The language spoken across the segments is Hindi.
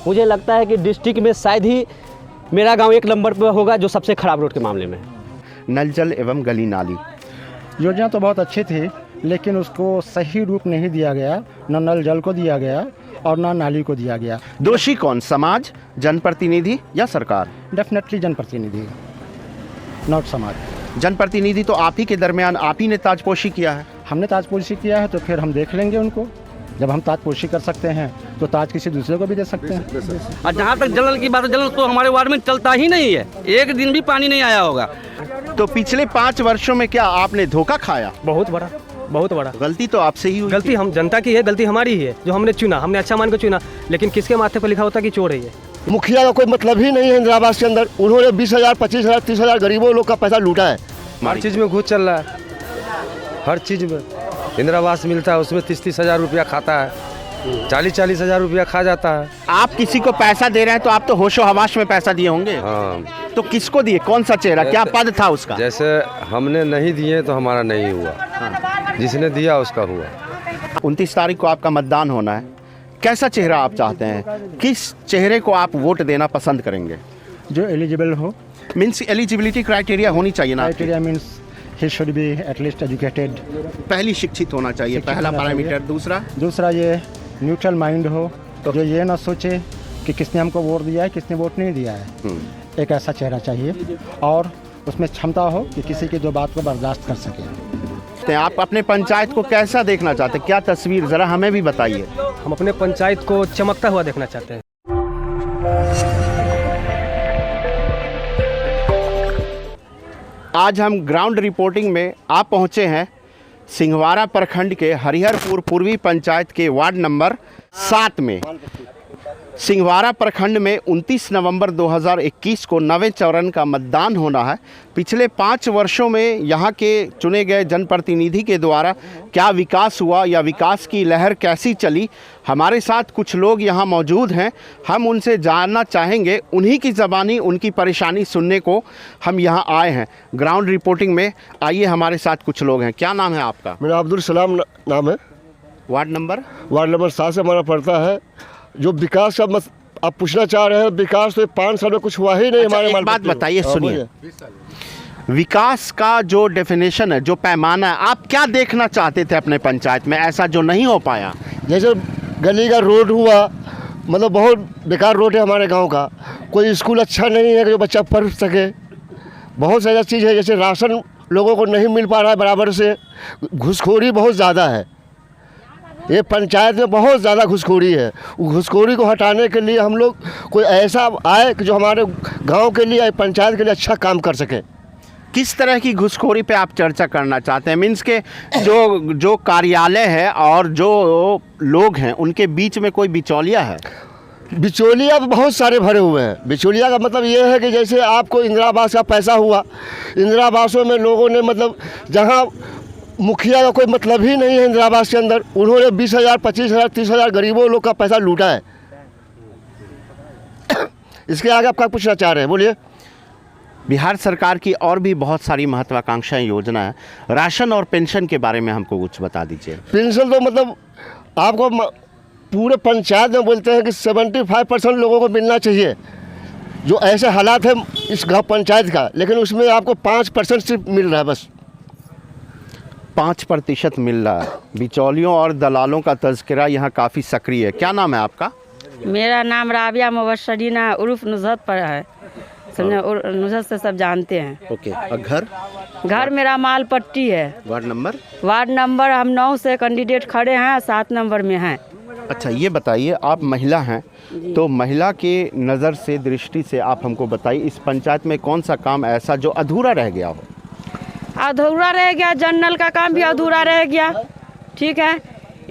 मुझे लगता है कि डिस्ट्रिक्ट में शायद ही मेरा गांव एक नंबर पर होगा जो सबसे ख़राब रोड के मामले में। नल जल एवं गली नाली योजना तो बहुत अच्छी थी, लेकिन उसको सही रूप नहीं दिया गया। न नल जल को दिया गया और न नाली को दिया गया। दोषी कौन, समाज, जनप्रतिनिधि या सरकार? डेफिनेटली जनप्रतिनिधि, नॉट समाज। जनप्रतिनिधि तो आप ही के दरमियान आप ही ने ताजपोशी किया है। हमने ताजपोशी किया है तो फिर हम देख लेंगे उनको। जब हम ताजपोशी कर सकते हैं तो ताज किसी दूसरे को भी दे सकते हैं। और जहाँ तक जल की बात है, जल तो हमारे वार्ड में चलता ही नहीं है, एक दिन भी पानी नहीं आया होगा। तो पिछले 5 वर्षों में क्या आपने धोखा खाया? बहुत बड़ा गलती तो आपसे ही हुई। गलती हम जनता की है, गलती हमारी ही है जो हमने चुना, हमने अच्छा मान के चुना, लेकिन किसके माथे पर लिखा होता कि चोर है ये। मुखिया का कोई मतलब ही नहीं है इंदिरा आवास के अंदर। उन्होंने 20,000, 25,000, 30,000 गरीबों लोग का पैसा लूटा है। हर चीज़ में घूस चल रहा है, हर चीज़ में। इंदिरा आवास मिलता है उसमें 30-30 हज़ार रुपया खाता है, 40-40 हज़ार रुपया खा जाता है। आप किसी को पैसा दे रहे हैं तो आप तो होशो हवास में पैसा दिए होंगे। हाँ, तो किसको दिए, कौन सा चेहरा, क्या पद था उसका? जैसे हमने नहीं दिए तो हमारा नहीं हुआ, जिसने दिया उसका हुआ। 29 तारीख को आपका मतदान होना है, कैसा चेहरा आप चाहते हैं? किस चेहरे को आप वोट देना पसंद करेंगे? जो एलिजिबल हो। मीन्स एलिजिबिलिटी क्राइटेरिया होनी चाहिए ना? Criteria means he should be at least educated. पहली शिक्षित होना चाहिए, पहला पैरामीटर। दूसरा ये न्यूट्रल माइंड हो, तो जो ये ना सोचे कि किसने हमको वोट दिया है, किसने वोट नहीं दिया है। एक ऐसा चेहरा चाहिए और उसमें क्षमता हो कि किसी की जो बात को बर्दाश्त कर सके। आप अपने पंचायत को कैसा देखना चाहते हैं, क्या तस्वीर, जरा हमें भी बताइए। हम अपने पंचायत को चमकता हुआ देखना चाहते हैं। आज हम ग्राउंड रिपोर्टिंग में आप पहुंचे हैं सिंहवाड़ा प्रखंड के हरिहरपुर पूर्वी पंचायत के वार्ड नंबर 7 में। सिंहवाड़ा प्रखंड में 29 नवंबर 2021 को 9वें चरण का मतदान होना है। पिछले 5 वर्षों में यहाँ के चुने गए जनप्रतिनिधि के द्वारा क्या विकास हुआ या विकास की लहर कैसी चली, हमारे साथ कुछ लोग यहाँ मौजूद हैं। हम उनसे जानना चाहेंगे, उन्हीं की ज़बानी उनकी परेशानी सुनने को हम यहाँ आए हैं ग्राउंड रिपोर्टिंग में। आइए, हमारे साथ कुछ लोग हैं। क्या नाम है आपका? मेरा अब्दुल सलाम नाम है। वार्ड नंबर 7 से हमारा पड़ता है। जो विकास का आप पूछना चाह रहे हैं, विकास तो 5 साल में कुछ हुआ ही नहीं। हमारे एक बात बताइए, सुनिए, विकास का जो डेफिनेशन है, जो पैमाना है, आप क्या देखना चाहते थे अपने पंचायत में ऐसा जो नहीं हो पाया? जैसे गली का रोड हुआ, मतलब बहुत बेकार रोड है हमारे गांव का। कोई स्कूल अच्छा नहीं है कि जो बच्चा पढ़ सके। बहुत सारी चीज़ है, जैसे राशन लोगों को नहीं मिल पा रहा है बराबर से। घुसखोरी बहुत ज़्यादा है, ये पंचायत में बहुत ज़्यादा घुसखोरी है। घुसखोरी को हटाने के लिए हम लोग कोई ऐसा आए कि जो हमारे गांव के लिए, पंचायत के लिए अच्छा काम कर सके। किस तरह की घुसखोरी पे आप चर्चा करना चाहते हैं? मीन्स के जो कार्यालय है और जो लोग हैं उनके बीच में कोई बिचौलिया है? बिचौलिया बहुत सारे भरे हुए हैं। बिचौलिया का मतलब ये है कि जैसे आपको इंदिरा आवास का पैसा हुआ, इंदिरा आवासों में लोगों ने, मतलब जहाँ मुखिया का कोई मतलब ही नहीं है इंदिरा आवास के अंदर, उन्होंने 20,000, 25,000, 30,000 गरीबों लोग का पैसा लूटा है। इसके आगे आप क्या पूछना चाह रहे हैं, बोलिए। बिहार सरकार की और भी बहुत सारी महत्वाकांक्षाएं योजना है, राशन और पेंशन के बारे में हमको कुछ बता दीजिए। पेंशन तो मतलब आपको पूरे पंचायत में बोलते हैं कि 75% लोगों को मिलना चाहिए। जो ऐसे हालात है इस गाँव पंचायत का, लेकिन उसमें आपको 5% सिर्फ मिल रहा है, बस 5% मिल रहा है। बिचौलियों और दलालों का तज़किरा यहाँ काफ़ी सक्रिय है। क्या नाम है आपका? मेरा नाम राबिया मुबशरीना उर्फ नुज़हत पर है। समझे, नुज़हत से सब जानते हैं। ओके। और घर मेरा माल पट्टी है। वार्ड नंबर हम 9 से कैंडिडेट खड़े हैं, 7 नंबर में हैं। अच्छा, ये बताइए, आप महिला हैं तो महिला के नज़र से, दृष्टि से आप हमको बताइए, इस पंचायत में कौन सा काम ऐसा जो अधूरा रह गया हो? अधूरा रह गया, जल नल का काम भी अधूरा रह गया। ठीक है,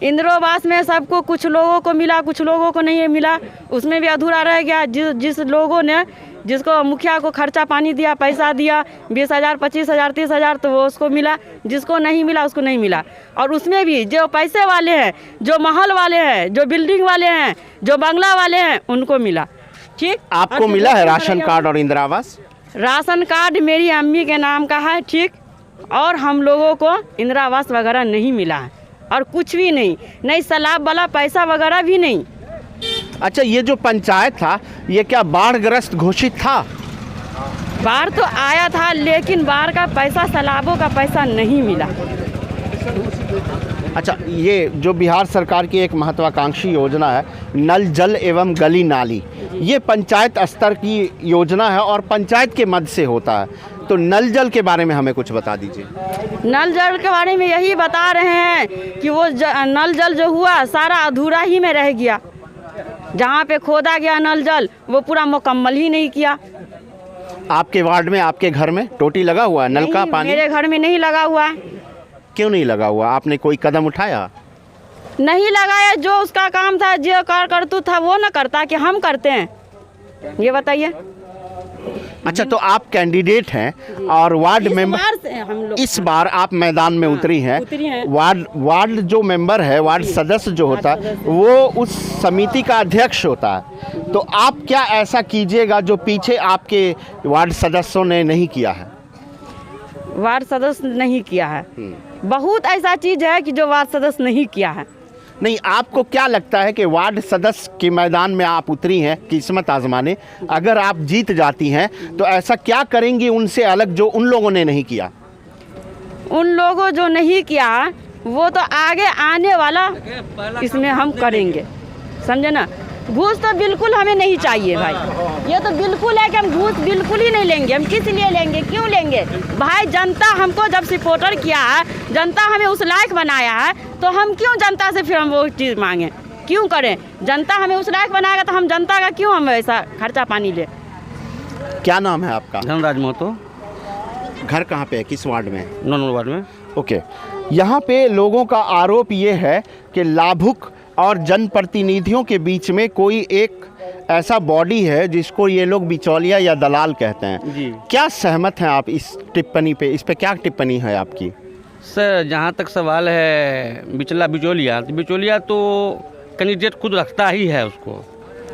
इंदिरा आवास में सबको, कुछ लोगों को मिला, कुछ लोगों को नहीं मिला, उसमें भी अधूरा रह गया। जिस लोगों ने, जिसको मुखिया को खर्चा पानी दिया, पैसा दिया 20,000, 25,000, 30,000, तो वो उसको मिला। जिसको नहीं मिला उसको नहीं मिला। और उसमें भी जो पैसे वाले हैं, जो महल वाले हैं, जो बिल्डिंग वाले हैं, जो बंगला वाले हैं, उनको मिला। ठीक, आपको मिला है राशन कार्ड और इंदिरा आवास? राशन कार्ड मेरी अम्मी के नाम का है। ठीक, और हम लोगों को इंदिरा आवास वगैरह नहीं मिला है, और कुछ भी नहीं, नहीं सैलाब वाला पैसा वगैरह भी नहीं। अच्छा, ये जो पंचायत था ये क्या बाढ़ग्रस्त घोषित था? बाढ़ तो आया था लेकिन बाढ़ का पैसा, सैलाबों का पैसा नहीं मिला। अच्छा, ये जो बिहार सरकार की एक महत्वाकांक्षी योजना है नल जल एवं गली नाली, ये पंचायत स्तर की योजना है और पंचायत के मद से होता है। तो नल जल के बारे में हमें कुछ बता दीजिए। नल जल के बारे में यही बता रहे हैं कि वो नल जल जो हुआ सारा अधूरा ही में रह गया। जहाँ पे खोदा गया नल जल वो पूरा मुकम्मल ही नहीं किया। आपके वार्ड में, आपके घर में टोटी लगा हुआ है, नल का नहीं, पानी? मेरे घर में नहीं लगा हुआ है। क्यों नहीं लगा हुआ? आपने कोई कदम उठाया? नहीं लगाया, जो उसका काम था, जो करतूत था वो न करता कि हम करते हैं, ये बताइए। अच्छा, तो आप कैंडिडेट हैं और वार्ड मेंबर, हम लोग इस बार आप मैदान में उतरी हैं। वार्ड जो मेंबर है, वार्ड सदस्य जो होता है वो उस समिति का अध्यक्ष होता है। तो आप क्या ऐसा कीजिएगा जो पीछे आपके वार्ड सदस्यों ने नहीं किया है? वार्ड सदस्य नहीं किया है, बहुत ऐसा चीज है कि जो वार्ड सदस्य नहीं किया है। नहीं, आपको क्या लगता है कि वार्ड सदस्य के मैदान में आप उतरी हैं किस्मत आजमाने, अगर आप जीत जाती हैं तो ऐसा क्या करेंगी उनसे अलग जो उन लोगों ने नहीं किया? उन लोगों जो नहीं किया वो तो आगे आने वाला इसमें हम करेंगे, समझे ना। घूस तो बिल्कुल हमें नहीं चाहिए भाई, ये तो बिल्कुल है कि हम घूस बिल्कुल ही नहीं लेंगे। हम किस लिए लेंगे, क्यों लेंगे भाई? जनता हमको जब सपोर्टर किया है, जनता हमें उस लायक बनाया है, तो हम क्यों जनता से फिर हम वो चीज़ मांगे, क्यों करें? जनता हमें उस लायक बनाएगा तो हम जनता का क्यों हम ऐसा खर्चा पानी ले। क्या नाम है आपका? धनराज महतो। घर कहाँ पे है, किस वार्ड में? 9 नंबर वार्ड में। ओके, यहाँ पे लोगों का आरोप ये है कि लाभुक और जनप्रतिनिधियों के बीच में कोई एक ऐसा बॉडी है जिसको ये लोग बिचौलिया या दलाल कहते हैं जी। क्या सहमत हैं आप इस टिप्पणी पे? इस पे क्या टिप्पणी है आपकी? सर, जहाँ तक सवाल है बिचौलिया तो कैंडिडेट खुद रखता ही है उसको,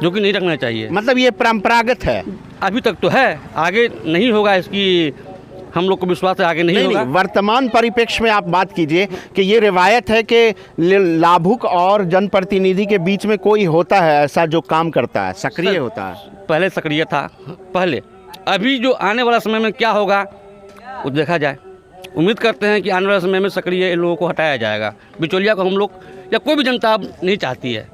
जो कि नहीं रखना चाहिए। मतलब ये परंपरागत है? अभी तक तो है, आगे नहीं होगा, इसकी हम लोग को विश्वास है आगे नहीं होगा। वर्तमान परिप्रेक्ष्य में आप बात कीजिए कि ये रिवायत है कि लाभुक और जनप्रतिनिधि के बीच में कोई होता है ऐसा जो काम करता है, सक्रिय होता है। पहले सक्रिय था, पहले। अभी जो आने वाला समय में क्या होगा वो देखा जाए। उम्मीद करते हैं कि आने वाले समय में सक्रिय लोगों को हटाया जाएगा। बिचौलिया को हम लोग या कोई भी जनता अब नहीं चाहती है।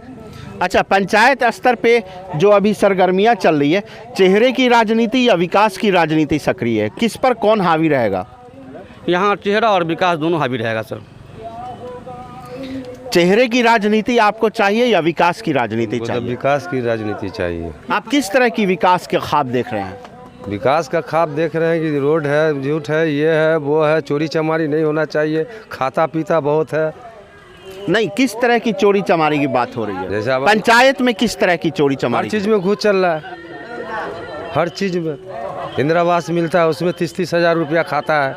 अच्छा, पंचायत स्तर पे जो अभी सरगर्मियां चल रही है, चेहरे की राजनीति या विकास की राजनीति सक्रिय है, किस पर कौन हावी रहेगा? यहाँ चेहरा और विकास दोनों हावी रहेगा सर। चेहरे की राजनीति आपको चाहिए या विकास की राजनीति चाहिए? विकास की राजनीति चाहिए। आप किस तरह की विकास के ख्वाब देख रहे हैं? विकास का ख्वाब देख रहे हैं कि रोड है, झूठ है, ये है, वो है, चोरी चमारी नहीं होना चाहिए, खाता पीता बहुत है। नहीं, किस तरह की चोरी चमारी की बात हो रही है? जैसे अब पंचायत में किस तरह की चोरी हर चमारी? चीज़ में घूस चल रहा है, हर चीज़ में। इंदिरा आवास मिलता है, उसमें 30-30 हज़ार रुपया खाता है,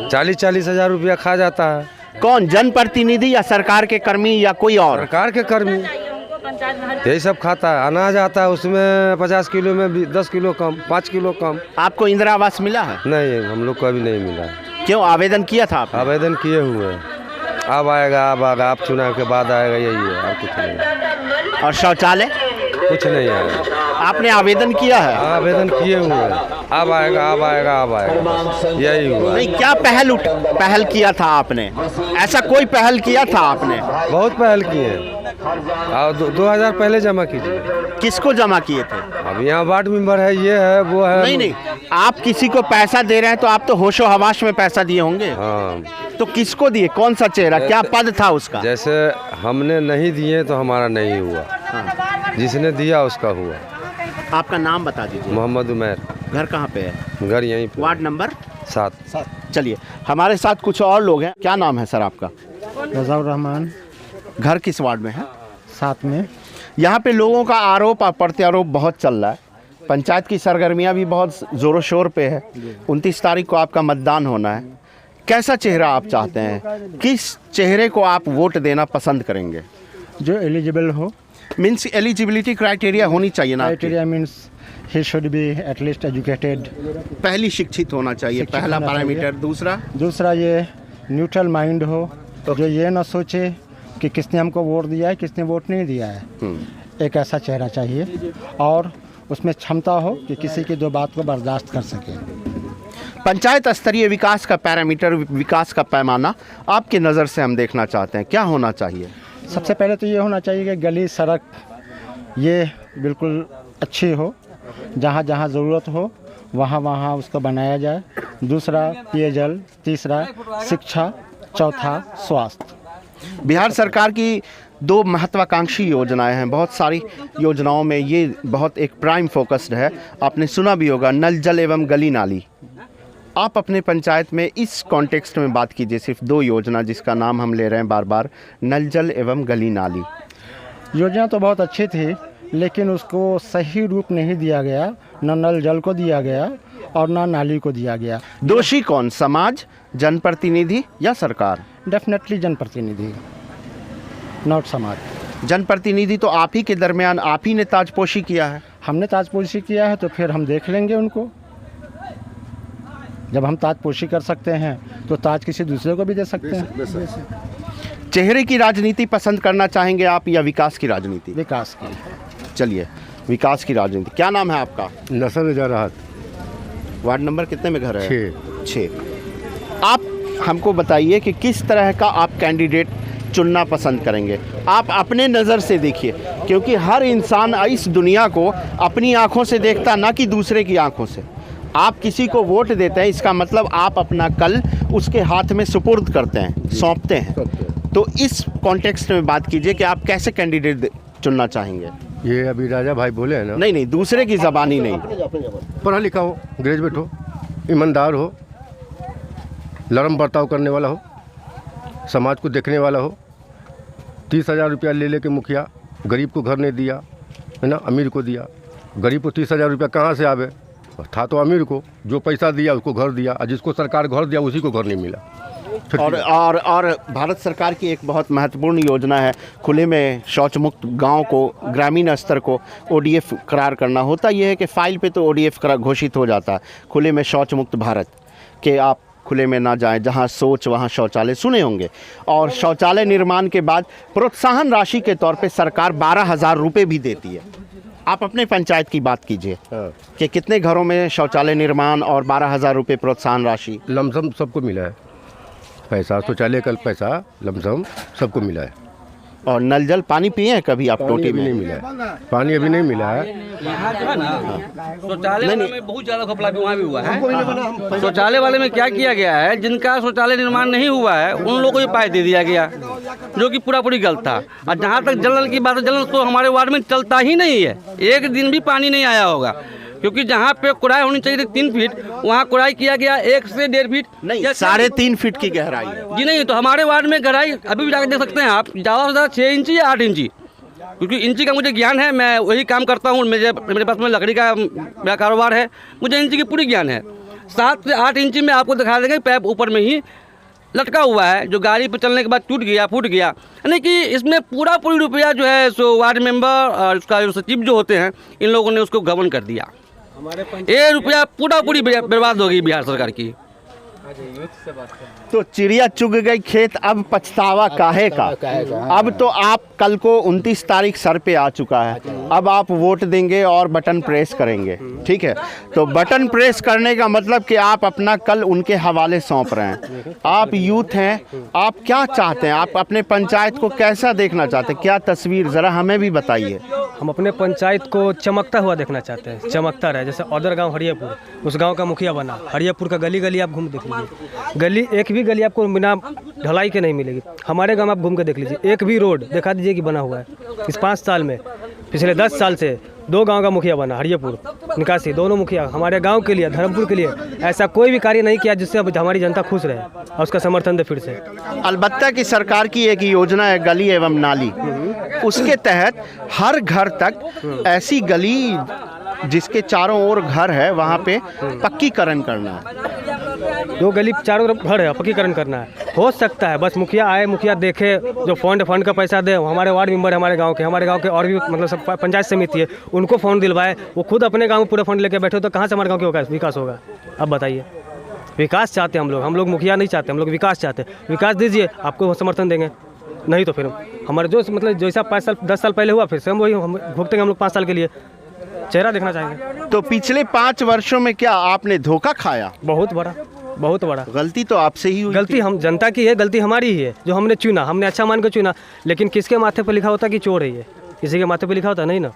40-40 हज़ार रुपया खा जाता है। कौन, जनप्रतिनिधि या सरकार के कर्मी या कोई और? सरकार के कर्मी यही सब खाता है। अनाज आता है, उसमें 50 किलो में 10 किलो कम, 5 किलो कम। आपको इंदिरा आवास मिला है? नहीं, हम लोग को अभी नहीं मिला है। क्यों, आवेदन किया था आपने? आवेदन किए हुए हैं, अब आएगा, आप चुनाव के बाद आएगा, यही है, और कुछ नहीं है। और शौचालय? कुछ नहीं आएगा। आपने आवेदन किया है? आवेदन किए हुए हैं, अब आएगा, यही हुआ। नहीं, क्या पहल किया था आपने? ऐसा कोई पहल किया था आपने? बहुत पहल किए हैं, और 2000 पहले जमा कीजिए। किसको जमा किए थे? अब यहाँ वार्ड मेंबर है, ये है, वो है। नहीं, आप किसी को पैसा दे रहे हैं तो आप तो होशो हवास में पैसा दिए होंगे। हाँ, तो किसको दिए, कौन सा चेहरा, क्या पद था उसका? जैसे हमने नहीं दिए तो हमारा नहीं हुआ, जिसने दिया उसका हुआ। आपका नाम बता दीजिए। मोहम्मद उमैर। घर कहाँ पे है? घर यहीं पे। Ward number 7। चलिए, हमारे साथ कुछ और लोग हैं। क्या नाम है सर आपका? रज़ाउर रहमान। घर किस वार्ड में है? 7 में। यहाँ पे लोगों का आरोप और प्रत्यारोप बहुत चल रहा है। पंचायत की सरगर्मियाँ भी बहुत ज़ोरों शोर पे है। 29 तारीख को आपका मतदान होना है। कैसा चेहरा आप चाहते हैं? किस चेहरे को आप वोट देना पसंद करेंगे? जो एलिजिबल हो। मीन्स एलिजिबिलिटी क्राइटेरिया होनी चाहिए ना? Criteria means he should be at least educated. पहली शिक्षित होना चाहिए, पहला पैरामीटर। दूसरा ये न्यूट्रल माइंड हो, जो ये ना सोचे कि किसने हमको वोट दिया है, किसने वोट नहीं दिया है। एक ऐसा चेहरा चाहिए और उसमें क्षमता हो कि किसी की दो बात को बर्दाश्त कर सके। पंचायत स्तरीय विकास का पैरामीटर, विकास का पैमाना आपके नज़र से हम देखना चाहते हैं, क्या होना चाहिए? सबसे पहले तो ये होना चाहिए कि गली सड़क ये बिल्कुल अच्छी हो, जहाँ जहाँ ज़रूरत हो वहाँ वहाँ उसको बनाया जाए। दूसरा पेयजल, तीसरा शिक्षा, चौथा स्वास्थ्य। बिहार सरकार की 2 महत्वाकांक्षी योजनाएं हैं, बहुत सारी योजनाओं में ये बहुत एक प्राइम फोकस्ड है। आपने सुना भी होगा नल जल एवं गली नाली। आप अपने पंचायत में इस कॉन्टेक्स्ट में बात कीजिए, सिर्फ 2 योजना जिसका नाम हम ले रहे हैं बार बार, नल जल एवं गली नाली। योजना तो बहुत अच्छी थी लेकिन उसको सही रूप नहीं दिया गया, न नल जल को दिया गया और न नाली को दिया गया। दोषी कौन, समाज, जनप्रतिनिधि या सरकार? डेफिनेटली जनप्रतिनिधि, नॉट समाज। जनप्रतिनिधि तो आप ही के दरमियान आप ही ने ताजपोशी किया है। हमने ताजपोशी किया है तो फिर हम देख लेंगे उनको। जब हम ताजपोशी कर सकते हैं तो ताज किसी दूसरे को भी दे सकते हैं। चेहरे की राजनीति पसंद करना चाहेंगे आप या विकास की राजनीति? विकास की। चलिए, विकास की राजनीति। क्या नाम है आपका? नसर जा रहा। वार्ड नंबर कितने में घर है? 6। आप हमको बताइए कि किस तरह का आप कैंडिडेट चुनना पसंद करेंगे। आप अपने नज़र से देखिए, क्योंकि हर इंसान इस दुनिया को अपनी आँखों से देखता, ना कि दूसरे की आँखों से। आप किसी को वोट देते हैं, इसका मतलब आप अपना कल उसके हाथ में सुपुर्द करते हैं, सौंपते हैं। तो इस कॉन्टेक्स्ट में बात कीजिए कि आप कैसे कैंडिडेट चुनना चाहेंगे। ये अभी राजा भाई बोले हैं ना, नहीं, दूसरे की ज़बानी नहीं। पढ़ा लिखा हो, ग्रेजुएट हो, ईमानदार हो, नरम बर्ताव करने वाला हो, समाज को देखने वाला हो। 30,000 रुपया ले लेके मुखिया गरीब को घर नहीं दिया है ना, अमीर को दिया। गरीब को 30,000 रुपया कहाँ से आवे? था तो अमीर को, जो पैसा दिया उसको घर दिया, और जिसको सरकार घर दिया उसी को घर नहीं मिला। और भारत सरकार की एक बहुत महत्वपूर्ण योजना है, खुले में शौच मुक्त गाँव को, ग्रामीण स्तर को ODF करार करना। होता यह है कि फाइल पे तो ODF घोषित हो जाता है, खुले में शौच मुक्त भारत, कि आप खुले में ना जाएं, जहां सोच वहां शौचालय, सुने होंगे। और शौचालय निर्माण के बाद प्रोत्साहन राशि के तौर पे सरकार 12,000 रुपये भी देती है। आप अपने पंचायत की बात कीजिए कि कितने घरों में शौचालय निर्माण और 12,000 रुपये प्रोत्साहन राशि? लमसम सबको मिला है पैसा, शौचालय का पैसा लमसम सबको मिला है। और नल जल पानी पिए हैं कभी आप? टोटी में नहीं मिला है, पानी अभी नहीं मिला है। यहाँ जो है ना शौचालय में बहुत ज़्यादा घपला भी वहाँ भी हुआ है। शौचालय वाले में क्या किया गया है, जिनका शौचालय निर्माण नहीं हुआ है उन लोगों को ये पाई दे दिया गया, जो कि पूरी गलत था। और जहाँ तक जल नल की बात है, जल नल तो हमारे वार्ड में चलता ही नहीं है, एक दिन भी पानी नहीं आया होगा। क्योंकि जहाँ पे कुड़ाई होनी चाहिए थी 3 फीट, वहाँ कुड़ाई किया गया 1 से 1.5 फीट, नहीं 3.5 फीट की गहराई है जी। नहीं, तो हमारे वार्ड में गहराई अभी भी जाकर देख सकते हैं आप, ज़्यादा से ज़्यादा 6 इंची या 8 इंची। क्योंकि इंची का मुझे ज्ञान है, मैं वही काम करता हूँ, मेरे पास में लकड़ी का मेरा कारोबार है, मुझे इंची की पूरी ज्ञान है। 7 से 8 इंची में आपको दिखा देंगे पैप ऊपर में ही लटका हुआ है, जो गाड़ी पर चलने के बाद टूट गया, फूट गया। यानी कि इसमें पूरी रुपया जो है सो वार्ड मेंबर और उसका जो सचिव जो होते हैं, इन लोगों ने उसको गबन कर दिया। ये रुपया पूरी बर्बाद हो गई बिहार सरकार की। तो चिड़िया चुग गई खेत, अब पछतावा काहे का। अब तो आप कल को 29 तारीख सर पे आ चुका है, अब आप वोट देंगे और बटन प्रेस करेंगे, ठीक है। तो बटन प्रेस करने का मतलब कि आप अपना कल उनके हवाले सौंप रहे हैं। आप यूथ हैं, आप क्या चाहते हैं, आप अपने पंचायत को कैसा देखना चाहते हैं, क्या तस्वीर, ज़रा हमें भी बताइए। हम अपने पंचायत को चमकता हुआ देखना चाहते हैं, चमकता रहे। जैसे औदर गांव हरियापुर, उस गांव का मुखिया बना, हरियापुर का गली गली आप घूम देख लीजिए, गली एक भी गली आपको बिना ढलाई के नहीं मिलेगी। हमारे गांव में आप घूम के देख लीजिए, एक भी रोड दिखा दीजिए कि बना हुआ है। इस 5 साल में, पिछले 10 साल से 2 गांव का मुखिया बना, हरियापुर निकासी, दोनों मुखिया हमारे गांव के लिए, धर्मपुर के लिए ऐसा कोई भी कार्य नहीं किया जिससे अब हमारी जनता खुश रहे और उसका समर्थन दे फिर से। अलबत्ता कि सरकार की एक योजना है गली एवं नाली, उसके तहत हर घर तक ऐसी गली जिसके चारों ओर घर है वहाँ पे पक्कीकरण करना है। 2 गली चारों तरफ घर है, पक्कीकरण करना है। हो सकता है बस मुखिया आए, मुखिया देखे, जो फंड का पैसा दे, हमारे वार्ड मेंबर हमारे गांव के और भी मतलब सब पंचायत समिति है, उनको फ़ोन दिलवाए, वो खुद अपने गांव में पूरा फंड लेके बैठे, तो कहाँ से हमारे गांव के विकास होगा? अब बताइए। विकास चाहते हैं हम लोग मुखिया नहीं चाहते, हम लोग विकास चाहते हैं। विकास दीजिए, आपको समर्थन देंगे। नहीं तो फिर हमारे जो मतलब जैसा 5 साल 10 साल पहले हुआ फिर से हम वही हम भुगतेंगे हम लोग 5 साल के लिए। चेहरा देखना चाहेंगे। तो पिछले 5 वर्षों में क्या आपने धोखा खाया? बहुत बड़ा गलती तो आपसे ही हुई गलती हम जनता की है, गलती हमारी ही है जो हमने चुना, हमने अच्छा मान के चुना। लेकिन किसके माथे पर लिखा होता कि चोर है ये? किसी के माथे पर लिखा होता नहीं ना।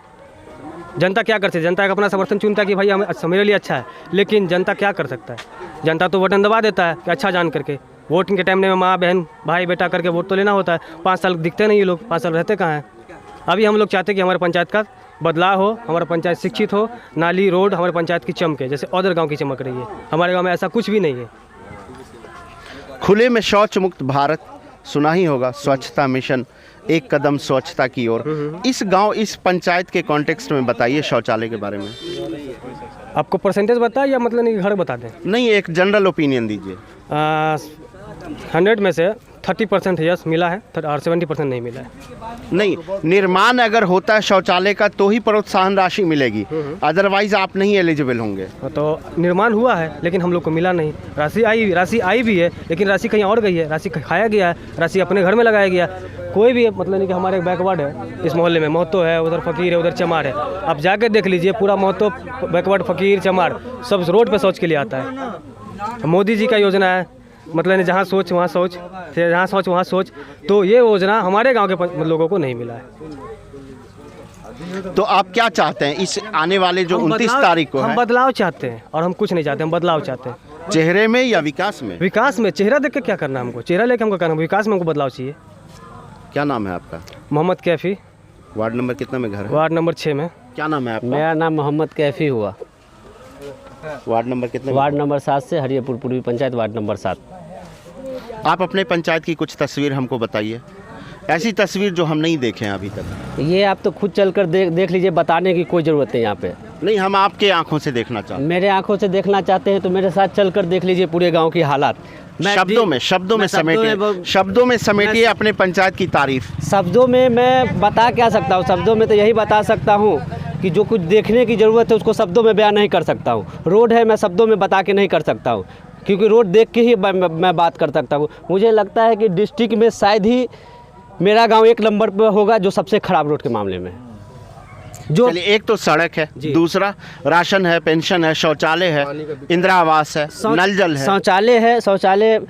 जनता क्या करती है? जनता का अपना समर्थन चुनता है कि भाई हमें मेरे लिए अच्छा है, लेकिन जनता क्या कर सकता है? जनता तो बटन दबा देता है कि अच्छा जान करके। वोटिंग के टाइम में माँ बहन भाई बेटा करके वोट तो लेना होता है। 5 साल दिखते नहीं ये लोग, 5 साल रहते कहाँ हैं? अभी हम लोग चाहते हैं कि हमारे पंचायत का बदलाव हो, हमारा पंचायत शिक्षित हो, नाली रोड हमारे पंचायत की चमके जैसे अदर गांव की चमक रही है। हमारे गांव में ऐसा कुछ भी नहीं है। खुले में शौच मुक्त भारत सुना ही होगा, स्वच्छता मिशन, एक कदम स्वच्छता की ओर। इस गांव इस पंचायत के कॉन्टेक्स्ट में बताइए शौचालय के बारे में। आपको परसेंटेज बताए या मतलब नहीं घर बता दें? नहीं, एक जनरल ओपिनियन दीजिए। 100 में से 30% यस मिला है और 70% नहीं मिला है। नहीं, निर्माण अगर होता है शौचालय का तो ही प्रोत्साहन राशि मिलेगी, अदरवाइज आप नहीं एलिजिबल होंगे। तो निर्माण हुआ है लेकिन हम लोग को मिला नहीं। राशि आई भी है लेकिन राशि कहीं और गई है, राशि खाया गया है, राशि अपने घर में लगाया गया। कोई भी मतलब नहीं कि हमारे बैकवर्ड है इस मोहल्ले में, महतो है, उधर फकीर है, उधर चमार है। आप जाके देख लीजिए पूरा महतो बैकवर्ड फकीर चमार सब रोड पे शौच के लिए आता है। मोदी जी का योजना है मतलब जहाँ सोच वहाँ शौच, जहाँ सोच वहाँ सोच। तो ये योजना हमारे गांव के लोगों को नहीं मिला है। तो आप क्या चाहते हैं इस आने वाले जो 29 तारीख को हम है? बदलाव चाहते हैं और हम कुछ नहीं चाहते, हम बदलाव चाहते हैं। चेहरे में या विकास में? विकास में। चेहरा देख के क्या करना हमको? चेहरा लेके हमको करना, विकास में हमको बदलाव चाहिए। क्या नाम है आपका? मोहम्मद कैफी। वार्ड नंबर कितना में घर है? वार्ड नंबर 6 में। क्या नाम है आपका? मेरा नाम मोहम्मद कैफी हुआ। वार्ड नंबर कितने? वार्ड नंबर 7 से हरियापुर पूर्वी पंचायत वार्ड नंबर 7। आप अपने पंचायत की कुछ तस्वीर हमको बताइए, ऐसी तस्वीर जो हम नहीं देखे हैं अभी तक। ये आप तो खुद चलकर देख लीजिए, बताने की कोई ज़रूरत है यहाँ पे। नहीं, हम आपके आंखों से देखना चाहते हैं। मेरे आंखों से देखना चाहते हैं तो मेरे साथ चलकर देख लीजिए पूरे गांव की हालात। शब्दों में समेटिए अपने पंचायत की तारीफ। शब्दों में मैं बता क्या सकता हूँ? शब्दों में तो यही बता सकता हूँ कि जो कुछ देखने की ज़रूरत है उसको शब्दों में बयान नहीं कर सकता हूँ। रोड है, मैं शब्दों में बता के नहीं कर सकता हूँ क्योंकि रोड देख के ही मैं बात कर सकता हूँ। मुझे लगता है कि डिस्ट्रिक्ट में शायद ही मेरा गांव 1 नंबर पर होगा जो सबसे ख़राब रोड के मामले में। जो चलिए, एक तो सड़क है, दूसरा राशन है, पेंशन है, शौचालय है, इंदिरा आवास है, नल जल है। शौचालय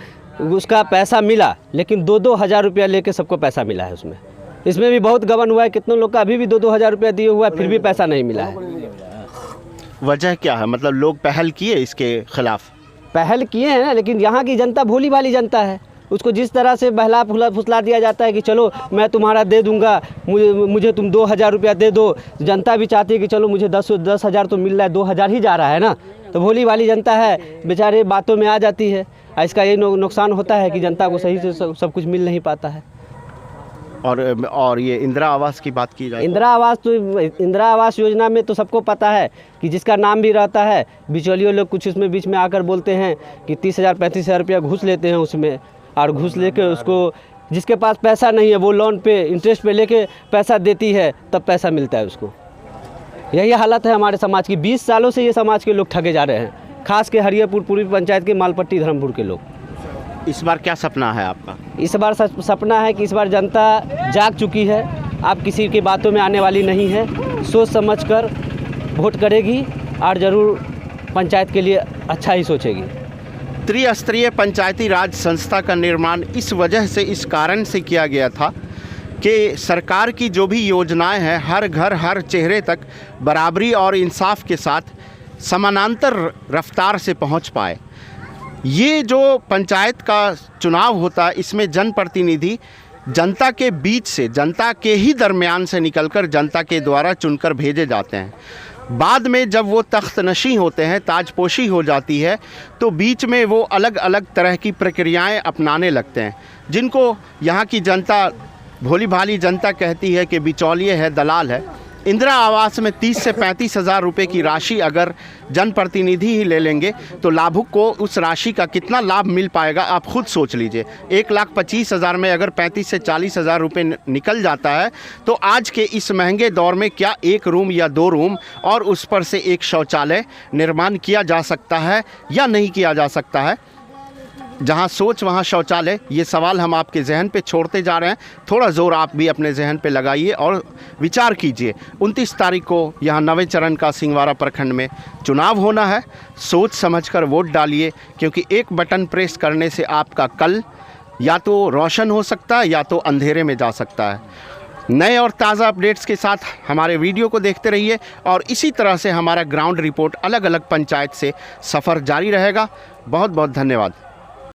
उसका पैसा मिला लेकिन 2-2 हज़ार रुपया लेके सबको पैसा मिला है उसमें। इसमें भी बहुत गबन हुआ है, कितने लोग का अभी भी 2-2 हज़ार रुपया दिए हुआ है फिर भी पैसा नहीं मिला है। वजह क्या है? मतलब लोग पहल किए इसके खिलाफ? पहल किए हैं लेकिन यहाँ की जनता भोली भाली जनता है। उसको जिस तरह से बहला फुसला दिया जाता है कि चलो मैं तुम्हारा दे दूंगा, मुझे तुम 2 हज़ार रुपया दे दो। जनता भी चाहती है कि चलो मुझे 10 हज़ार तो मिल रहा है, 2 हज़ार ही जा रहा है ना। तो भोली भाली जनता है, बेचारे बातों में आ जाती है। इसका ये नुकसान होता है कि जनता को सही से सब कुछ मिल नहीं पाता है। और ये इंदिरा आवास की बात की जाए, इंदिरा आवास योजना में तो सबको पता है कि जिसका नाम भी रहता है, बिचौलियों लोग कुछ इसमें बीच में आकर बोलते हैं कि 30,000 35,000 रुपया घूस लेते हैं उसमें, और घूस लेके उसको जिसके पास पैसा नहीं है वो लोन पे इंटरेस्ट पे लेके पैसा देती है, तब पैसा मिलता है उसको। यही हालत है हमारे समाज की। 20 सालों से ये समाज के लोग ठगे जा रहे हैं, खास के हरियापुर पूर्वी पंचायत के मालपट्टी धर्मपुर के लोग। इस बार क्या सपना है आपका? इस बार सपना है कि इस बार जनता जाग चुकी है, आप किसी की बातों में आने वाली नहीं है, सोच समझकर वोट करेगी और ज़रूर पंचायत के लिए अच्छा ही सोचेगी। त्रिस्तरीय पंचायती राज संस्था का निर्माण इस वजह से, इस कारण से किया गया था कि सरकार की जो भी योजनाएं हैं हर घर हर चेहरे तक बराबरी और इंसाफ के साथ समानांतर रफ्तार से पहुंच पाए। ये जो पंचायत का चुनाव होता है इसमें जनप्रतिनिधि जनता के बीच से, जनता के ही दरमियान से निकलकर जनता के द्वारा चुनकर भेजे जाते हैं। बाद में जब वो तख्तनशी होते हैं, ताजपोशी हो जाती है, तो बीच में वो अलग अलग तरह की प्रक्रियाएं अपनाने लगते हैं, जिनको यहाँ की जनता भोली भाली जनता कहती है कि बिचौलिए है, दलाल है। इंदिरा आवास में 30 से 35 हज़ार रुपये की राशि अगर जनप्रतिनिधि ही ले लेंगे तो लाभुक को उस राशि का कितना लाभ मिल पाएगा आप खुद सोच लीजिए। 1,25,000 में अगर 35 से 40 हज़ार रुपये निकल जाता है तो आज के इस महंगे दौर में क्या 1 रूम या 2 रूम और उस पर से 1 शौचालय निर्माण किया जा सकता है या नहीं किया जा सकता है? जहां सोच वहां शौचालय, ये सवाल हम आपके जहन पे छोड़ते जा रहे हैं। थोड़ा ज़ोर आप भी अपने जहन पे लगाइए और विचार कीजिए। 29 तारीख को यहाँ 9वें चरण का सिंहवाड़ा प्रखंड में चुनाव होना है। सोच समझकर वोट डालिए, क्योंकि एक बटन प्रेस करने से आपका कल या तो रोशन हो सकता है या तो अंधेरे में जा सकता है। नए और ताज़ा अपडेट्स के साथ हमारे वीडियो को देखते रहिए और इसी तरह से हमारा ग्राउंड रिपोर्ट अलग अलग पंचायत से सफ़र जारी रहेगा। बहुत बहुत धन्यवाद।